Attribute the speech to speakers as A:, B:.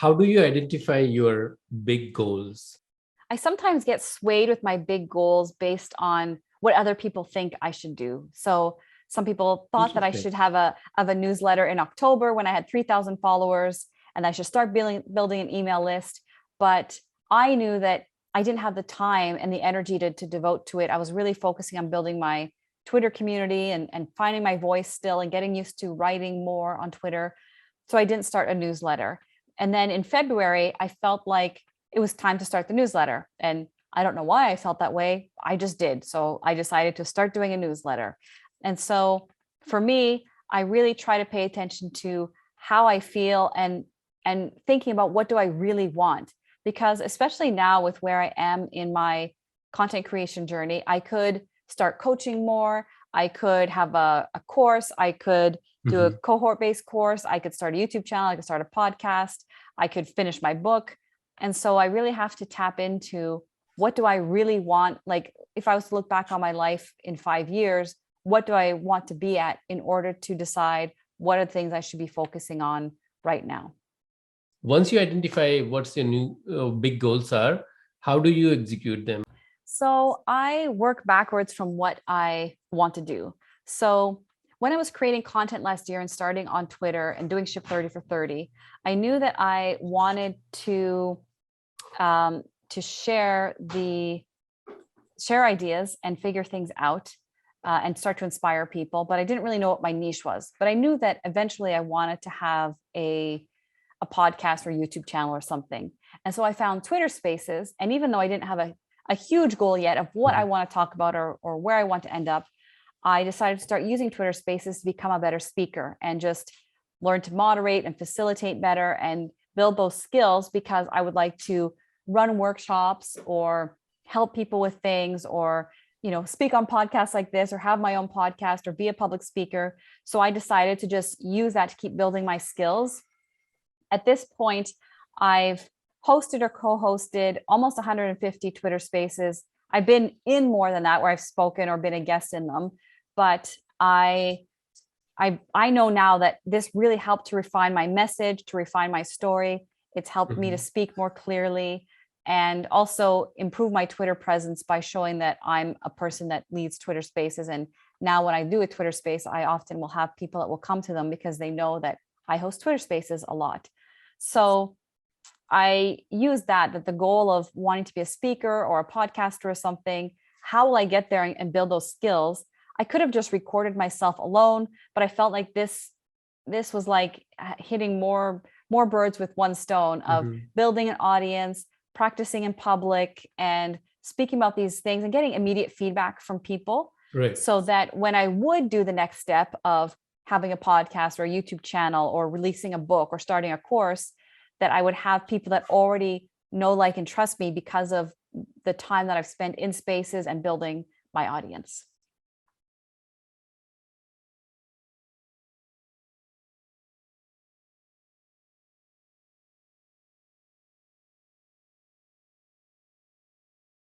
A: how do you identify your big goals?
B: I sometimes get swayed with my big goals based on what other people think I should do. So some people thought that I
A: Interesting.
B: should have a newsletter in October when I had 3,000 followers, and I should start building an email list. But I knew that I didn't have the time and the energy to devote to it. I was really focusing on building my Twitter community and finding my voice still and getting used to writing more on Twitter. So I didn't start a newsletter. And then in February, I felt like it was time to start the newsletter. And I don't know why I felt that way. I just did. So I decided to start doing a newsletter. And so for me, I really try to pay attention to how I feel and thinking about what do I really want? Because especially now with where I am in my content creation journey, I could start coaching more. I could have a course. I could do a
A: Mhm.
B: cohort-based course. I could start a YouTube channel. I could start a podcast. I could finish my book. And so I really have to tap into what do I really want? Like if I was to look back on my life in 5 years, what do I want to be at in order to decide what are the things I should be focusing on right now?
A: Once you identify what's your new big goals are, how do you execute them?
B: So I work backwards from what I want to do. So when I was creating content last year and starting on Twitter and doing Ship 30 for 30, I knew that I wanted to share ideas and figure things out and start to inspire people. But I didn't really know what my niche was. But I knew that eventually I wanted to have a podcast or YouTube channel or something. And so I found Twitter Spaces. And even though I didn't have a huge goal yet of what I
A: Mhm.
B: want to talk about or where I want to end up, I decided to start using Twitter Spaces to become a better speaker and just learn to moderate and facilitate better and build those skills, because I would like to run workshops or help people with things, or speak on podcasts like this, or have my own podcast, or be a public speaker. So I decided to just use that to keep building my skills. At this point, I've hosted or co-hosted almost 150 Twitter Spaces. I've been in more than that, where I've spoken or been a guest in them, but I know now that this really helped to refine my message, to refine my story. It's helped me to
A: Mhm.
B: speak more clearly and also improve my Twitter presence by showing that I'm a person that leads Twitter Spaces. And now when I do a Twitter Space, I often will have people that will come to them because they know that I host Twitter Spaces a lot. So I use that the goal of wanting to be a speaker or a podcaster or something, how will I get there and build those skills? I could have just recorded myself alone, but I felt like this was like hitting more birds with one stone of
A: Mhm.
B: building an audience, practicing in public, and speaking about these things and getting immediate feedback from people,
A: Right.
B: so that when I would do the next step of having a podcast or a YouTube channel or releasing a book or starting a course, that I would have people that already know, like, and trust me because of the time that I've spent in spaces and building my audience.